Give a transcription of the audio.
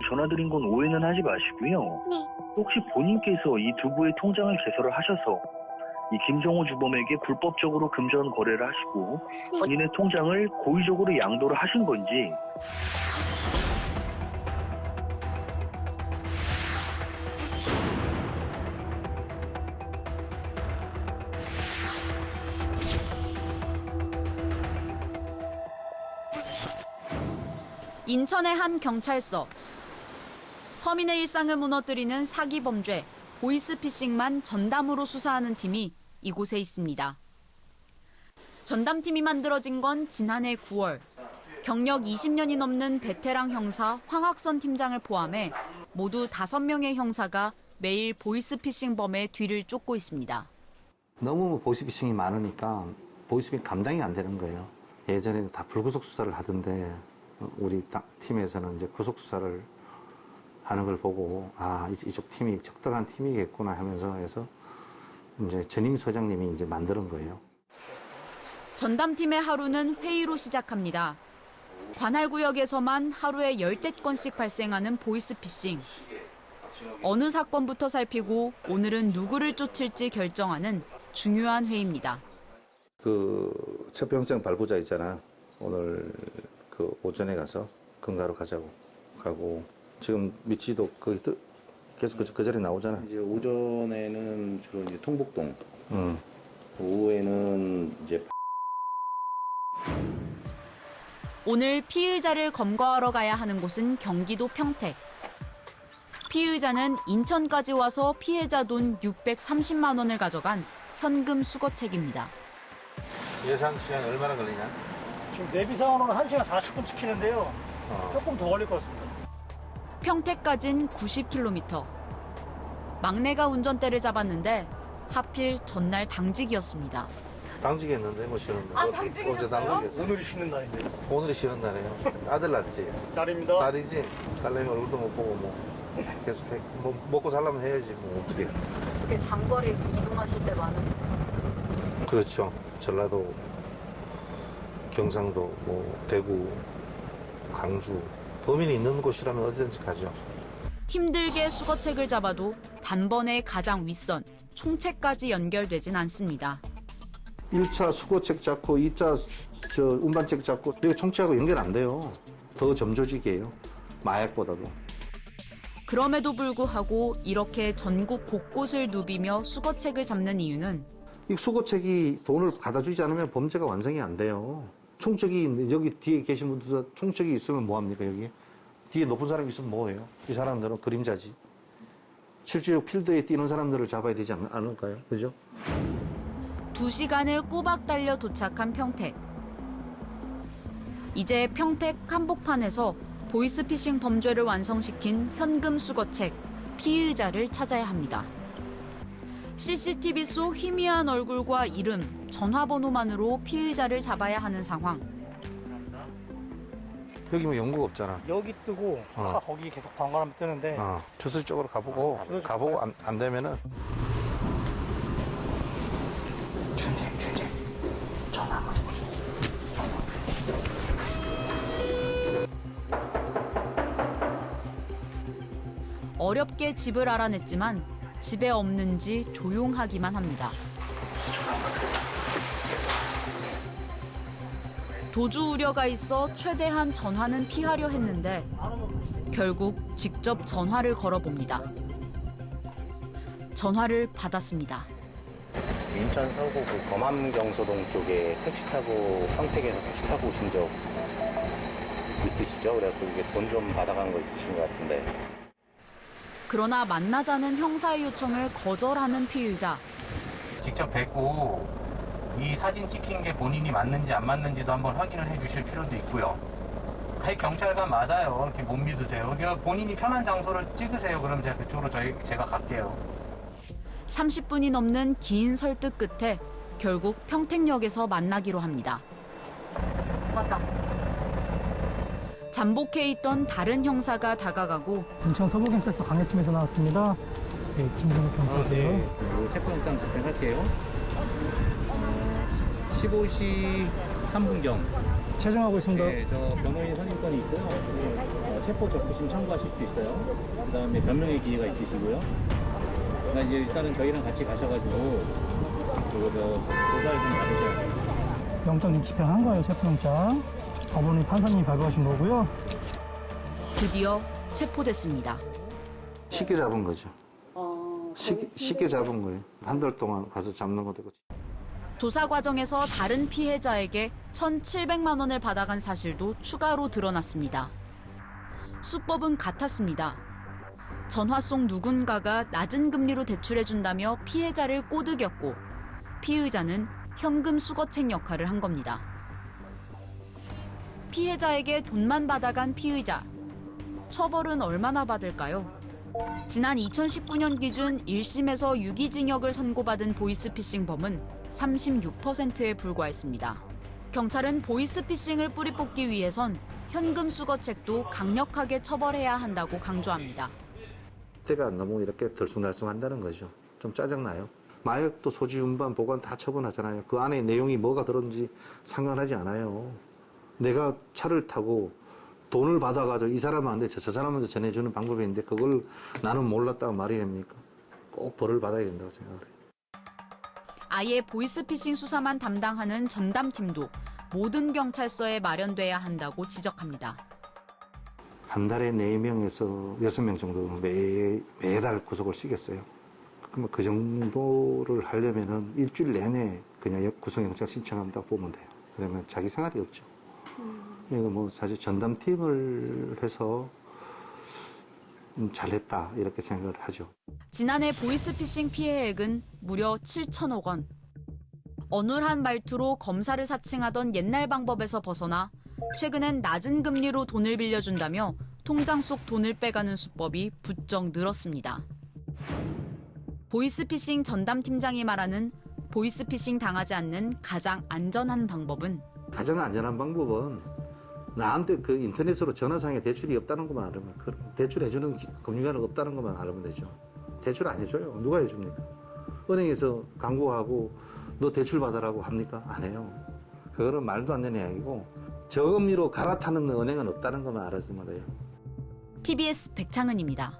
전화드린 건 오해는 하지 마시고요. 네. 혹시 본인께서 이 두부의 통장을 개설을 하셔서 이 김성호 주범에게 불법적으로 금전 거래를 하시고 네. 본인의 통장을 고의적으로 양도를 하신 건지 인천의 한 경찰서. 서민의 일상을 무너뜨리는 사기 범죄, 보이스피싱만 전담으로 수사하는 팀이 이곳에 있습니다. 전담팀이 만들어진 건 지난해 9월. 경력 20년이 넘는 베테랑 형사 황학선 팀장을 포함해 모두 5명의 형사가 매일 보이스피싱범의 뒤를 쫓고 있습니다. 너무 보이스피싱이 많으니까 보이스피싱 감당이 안 되는 거예요. 예전에는 다 불구속 수사를 하던데 우리 팀에서는 이제 구속 수사를 하는 걸 보고 이쪽 팀이 적당한 팀이겠구나 하면서 해서 이제 전임 서장님이 이제 만드는 거예요. 전담팀의 하루는 회의로 시작합니다. 관할 구역에서만 하루에 10대 건씩 발생하는 보이스피싱. 어느 사건부터 살피고 오늘은 누구를 쫓을지 결정하는 중요한 회의입니다. 그 체포영장 발부자 있잖아. 오늘 그 오전에 가서 근가로 가고 지금 미치도 거기 계속 그 자리에 나오잖아. 이제 오전에는 주로 이제 통복동, 오후에는 이제 오늘 피의자를 검거하러 가야 하는 곳은 경기도 평택. 피의자는 인천까지 와서 피해자 돈 630만 원을 가져간 현금 수거책입니다. 예상 시간 얼마나 걸리냐? 지금 내비상으로는 1시간 40분 찍히는데요. 조금 더 걸릴 것 같습니다. 평택까진 90km. 막내가 운전대를 잡았는데 하필 전날 당직이었습니다. 당직했는데 뭐 쉬는 날. 어제 당직했어. 오늘이 쉬는 날인데. 오늘이 쉬는 날이에요. 아들 낳지? 날입니다. 딸이지? 딸내미 얼굴도 못 보고 뭐 계속 뭐 먹고 살려면 해야지 뭐 어떻게. 그렇게 장거리 이동하실 때 많으세요? 그렇죠. 전라도, 경상도, 뭐 대구, 광주 범인이 있는 곳이라면 어디든지 가죠. 힘들게 수거책을 잡아도 단번에 가장 윗선, 총책까지 연결되진 않습니다. 1차 수거책 잡고 2차 운반책 잡고 이거 총책하고 연결 안 돼요. 더 점조직이에요. 마약보다도. 그럼에도 불구하고 이렇게 전국 곳곳을 누비며 수거책을 잡는 이유는 이 수거책이 돈을 받아주지 않으면 범죄가 완성이 안 돼요. 총책이 여기 뒤에 계신 분들 총책이 있으면 뭐합니까 여기? 뒤에 높은 사람이 있으면 뭐해요? 이 사람들은 그림자지. 실제로 필드에 뛰는 사람들을 잡아야 되지 않을까요? 그죠? 2시간을 꼬박 달려 도착한 평택. 이제 평택 한복판에서 보이스피싱 범죄를 완성시킨 현금 수거책, 피의자를 찾아야 합니다. CCTV 속 희미한 얼굴과 이름, 전화번호만으로 피의자를 잡아야 하는 상황. 여기 뭐 연구가 없잖아. 여기 뜨고 거기 계속 번갈아면 뜨는데 주술 쪽으로 가보고 안 되면은 어렵게 집을 알아냈지만 집에 없는지 조용하기만 합니다. 도주 우려가 있어 최대한 전화는 피하려 했는데 결국 직접 전화를 걸어봅니다. 전화를 받았습니다. 인천 서구 그 검암경소동 쪽에 택시 타고 평택에서 택시 타고 오신 적 있으시죠? 그래갖고 이게 돈 좀 받아간 거 있으신 것 같은데. 그러나 만나자는 형사의 요청을 거절하는 피의자. 직접 뵙고 이 사진 찍힌 게 본인이 맞는지 안 맞는지도 한번 확인을 해주실 필요도 있고요. 경찰관 맞아요. 이렇게 못 믿으세요. 그러니까 본인이 편한 장소를 찍으세요. 그럼 제가 그쪽으로 제가 갈게요. 30분이 넘는 긴 설득 끝에 결국 평택역에서 만나기로 합니다. 맞다. 잠복해 있던 다른 형사가 다가가고 인천 서부경찰서 강력팀에서 나왔습니다. 네, 김성욱 경사고요. 체포영장 집행할게요. 15시 3분경. 체정하고 있습니다. 네, 저 변호인 선임권이 있고요. 체포 적부심 청구하실 수 있어요. 그 다음에 변명의 기회가 있으시고요. 그러니까 이제 일단은 저희랑 같이 가셔가지고 조사를 좀 받으셔야 돼요. 영장 집행한 거예요, 체포영장. 법원의 판사님이 발부하신 거고요. 드디어 체포됐습니다. 쉽게 잡은 거죠. 쉽게 잡은 거예요. 한 달 동안 가서 잡는 것도 그렇고. 조사 과정에서 다른 피해자에게 1,700만 원을 받아간 사실도 추가로 드러났습니다. 수법은 같았습니다. 전화 속 누군가가 낮은 금리로 대출해준다며 피해자를 꼬드겼고 피의자는 현금 수거책 역할을 한 겁니다. 피해자에게 돈만 받아간 피의자. 처벌은 얼마나 받을까요? 지난 2019년 기준 1심에서 유기징역을 선고받은 보이스피싱범은 36%에 불과했습니다. 경찰은 보이스피싱을 뿌리 뽑기 위해선 현금 수거책도 강력하게 처벌해야 한다고 강조합니다. 때가 너무 이렇게 들쑥날쑥한다는 거죠. 좀 짜증나요. 마약도 소지, 운반, 보관 다 처분하잖아요. 그 안에 내용이 뭐가 들었는지 상관하지 않아요. 내가 차를 타고 돈을 받아가지고 이 사람한테 저 사람한테 전해주는 방법이 있는데 그걸 나는 몰랐다고 말이 됩니까? 꼭 벌을 받아야 된다고 생각해요. 아예 보이스피싱 수사만 담당하는 전담팀도 모든 경찰서에 마련돼야 한다고 지적합니다. 한 달에 4명에서 6명 정도는 매달 구속을 시켰어요. 그러면 그 정도를 하려면은 일주일 내내 그냥 구속영장 신청한다고 보면 돼요. 그러면 자기 생활이 없죠. 이거 뭐 사실 전담팀을 해서 잘했다 이렇게 생각을 하죠. 지난해 보이스피싱 피해액은 무려 7천억 원. 어눌한 말투로 검사를 사칭하던 옛날 방법에서 벗어나 최근엔 낮은 금리로 돈을 빌려준다며 통장 속 돈을 빼가는 수법이 부쩍 늘었습니다. 보이스피싱 전담팀장이 말하는 보이스피싱 당하지 않는 가장 안전한 방법은 가장 안전한 방법은 나한테 그 인터넷으로 전화상에 대출이 없다는 것만 알면, 대출해주는 금융기관은 없다는 것만 알면 되죠. 대출 안 해줘요. 누가 해줍니까? 은행에서 광고하고 너 대출 받아라고 합니까? 안 해요. 그거는 말도 안 되는 이야기고 저금리로 갈아타는 은행은 없다는 것만 알아주면 돼요. TBS 백창은입니다.